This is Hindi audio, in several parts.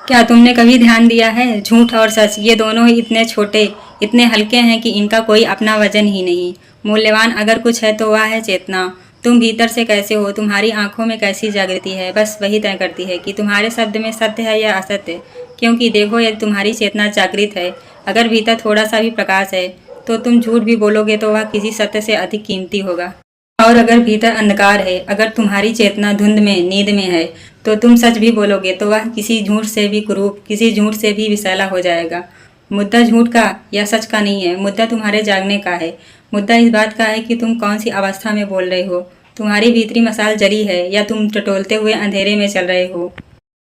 क्या तुमने कभी ध्यान दिया है, झूठ और सच ये दोनों ही इतने छोटे, इतने हल्के हैं कि इनका कोई अपना वजन ही नहीं। मूल्यवान अगर कुछ है तो वह है चेतना। तुम भीतर से कैसे हो, तुम्हारी आंखों में कैसी जागृति है, बस वही तय करती है कि तुम्हारे शब्द में सत्य है या असत्य। क्योंकि देखो, यदि तुम्हारी चेतना जागृत है, अगर भीतर थोड़ा सा भी प्रकाश है, तो तुम झूठ भी बोलोगे तो वह किसी सत्य से अधिक कीमती होगा। और अगर भीतर अंधकार है, अगर तुम्हारी चेतना धुंध में, नींद में है, तो तुम सच भी बोलोगे तो वह किसी झूठ से भी कुरूप, किसी झूठ से भी विषैला हो जाएगा। मुद्दा झूठ का या सच का नहीं है, मुद्दा तुम्हारे जागने का है। मुद्दा इस बात का है कि तुम कौन सी अवस्था में बोल रहे हो। तुम्हारी भीतरी मशाल जली है या तुम टटोलते हुए अंधेरे में चल रहे हो।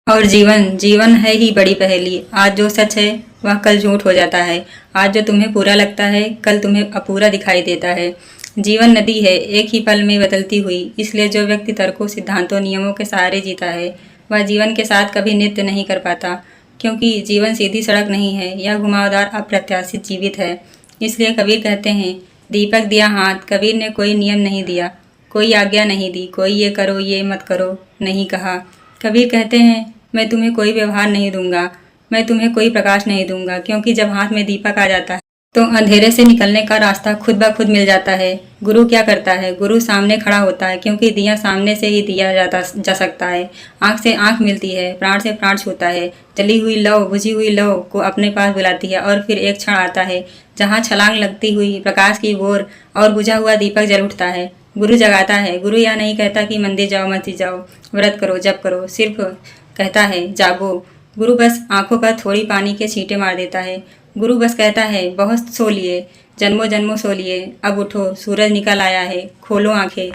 और जीवन, जीवन है ही बड़ी पहेली। आज जो सच है वह कल झूठ हो जाता है। आज जो तुम्हें पूरा लगता है कल तुम्हें अपूरा दिखाई देता है। जीवन नदी है, एक ही पल में बदलती हुई। इसलिए जो व्यक्ति तर्कों, सिद्धांतों, नियमों के सहारे जीता है वह जीवन के साथ कभी नृत्य नहीं कर पाता। क्योंकि जीवन सीधी सड़क नहीं है, यह घुमावदार अप्रत्याशित जीवित है। इसलिए कबीर कहते हैं, दीपक दिया हाथ। कबीर ने कोई नियम नहीं दिया, कोई आज्ञा नहीं दी, कोई ये करो ये मत करो नहीं कहा। कबीर कहते हैं, मैं तुम्हें कोई व्यवहार नहीं दूंगा, मैं तुम्हें कोई प्रकाश नहीं दूंगा। क्योंकि जब हाथ में दीपक आ जाता है तो अंधेरे से निकलने का रास्ता खुद ब खुद मिल जाता है। गुरु क्या करता है, गुरु सामने खड़ा होता है, क्योंकि दिया सामने से ही दिया जा सकता है। आंख से आंख मिलती है, प्राण से प्राण छूता है। जली हुई लौ, बुझी हुई लौ को अपने पास बुलाती है। और फिर एक क्षण आता है जहाँ छलांग लगती हुई प्रकाश की ओर और बुझा हुआ दीपक जल उठता है। गुरु जगाता है। गुरु यह नहीं कहता कि मंदिर जाओ, मस्जिद जाओ, व्रत करो, जप करो, सिर्फ कहता है जागो। गुरु बस आंखों पर थोड़ी पानी के छींटे मार देता है। गुरु बस कहता है, बहुत सो लिए, जन्मों जन्मों सो लिए, अब उठो, सूरज निकल आया है, खोलो आंखें।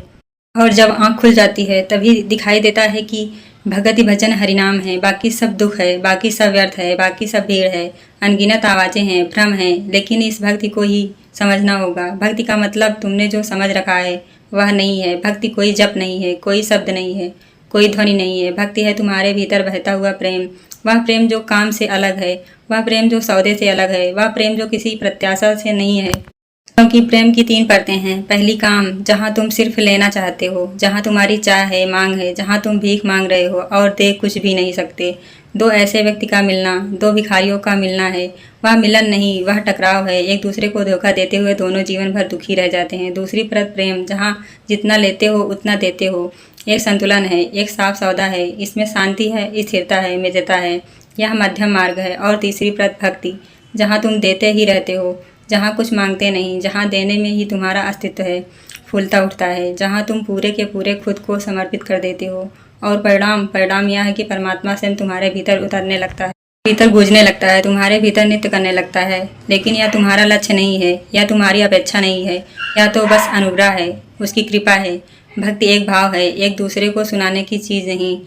और जब आंख खुल जाती है तभी दिखाई देता है कि भगति भजन हरिनाम है, बाकी सब दुख है, बाकी सब व्यर्थ है, बाकी सब भीड़ है, अनगिनत आवाजें हैं, भ्रम है। लेकिन इस भक्ति को ही समझना होगा। भक्ति का मतलब तुमने जो समझ रखा है वह नहीं है। भक्ति कोई जप नहीं है, कोई शब्द नहीं है, कोई ध्वनि नहीं है। भक्ति है तुम्हारे भीतर बहता हुआ प्रेम। वह प्रेम जो काम से अलग है, वह प्रेम जो सौदे से अलग है, वह प्रेम जो किसी प्रत्याशा से नहीं है। क्योंकि प्रेम की 3 परतें हैं। पहली काम, जहाँ तुम सिर्फ लेना चाहते हो, जहाँ तुम्हारी चाह है, मांग है, जहाँ तुम भीख मांग रहे हो और दे कुछ भी नहीं सकते। 2 ऐसे व्यक्ति का मिलना, 2 भिखारियों का मिलना है। वह मिलन नहीं, वह टकराव है। एक दूसरे को धोखा देते हुए दोनों जीवन भर दुखी रह जाते हैं। दूसरी परत प्रेम, जहाँ जितना लेते हो उतना देते हो। एक संतुलन है, एक साफ सौदा है। इसमें शांति है, स्थिरता है, मित्रता है। यह मध्यम मार्ग है। और तीसरी परत भक्ति, जहाँ तुम देते ही रहते हो, जहाँ कुछ मांगते नहीं, जहाँ देने में ही तुम्हारा अस्तित्व है, फूलता उठता है, जहाँ तुम पूरे के पूरे खुद को समर्पित कर देते हो। और परिणाम यह है कि परमात्मा स्वयं तुम्हारे भीतर उतरने लगता है, भीतर गूंजने लगता है, तुम्हारे भीतर नृत्य करने लगता है। लेकिन यह तुम्हारा लक्ष्य नहीं है, यह तुम्हारी अपेक्षा नहीं है, यह तो बस अनुग्रह है, उसकी कृपा है। भक्ति एक भाव है, एक दूसरे को सुनाने की चीज़ नहीं।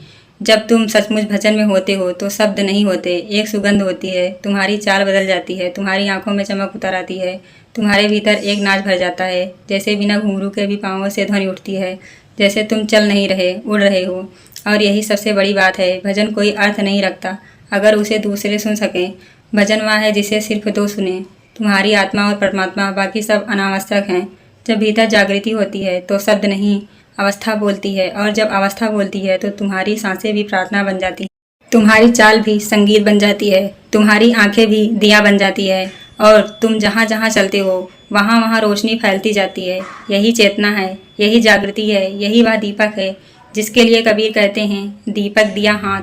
जब तुम सचमुच भजन में होते हो तो शब्द नहीं होते, एक सुगंध होती है। तुम्हारी चाल बदल जाती है, तुम्हारी आंखों में चमक उतर आती है, तुम्हारे भीतर एक नाच भर जाता है। जैसे बिना घुंघरू के भी पाँवों से ध्वनि उठती है, जैसे तुम चल नहीं रहे, उड़ रहे हो। और यही सबसे बड़ी बात है, भजन कोई अर्थ नहीं रखता अगर उसे दूसरे सुन सकें। भजन वह है जिसे सिर्फ 2 सुने, तुम्हारी आत्मा और परमात्मा, बाकी सब अनावश्यक हैं। जब भीतर जागृति होती है तो शब्द नहीं, अवस्था बोलती है। और जब अवस्था बोलती है तो तुम्हारी सांसें भी प्रार्थना बन जाती हैं, तुम्हारी चाल भी संगीत बन जाती है, तुम्हारी आंखें भी दिया बन जाती है। और तुम जहाँ जहाँ चलते हो वहाँ वहाँ रोशनी फैलती जाती है। यही चेतना है, यही जागृति है, यही वह दीपक है जिसके लिए कबीर कहते हैं, दीपक दिया हाथ।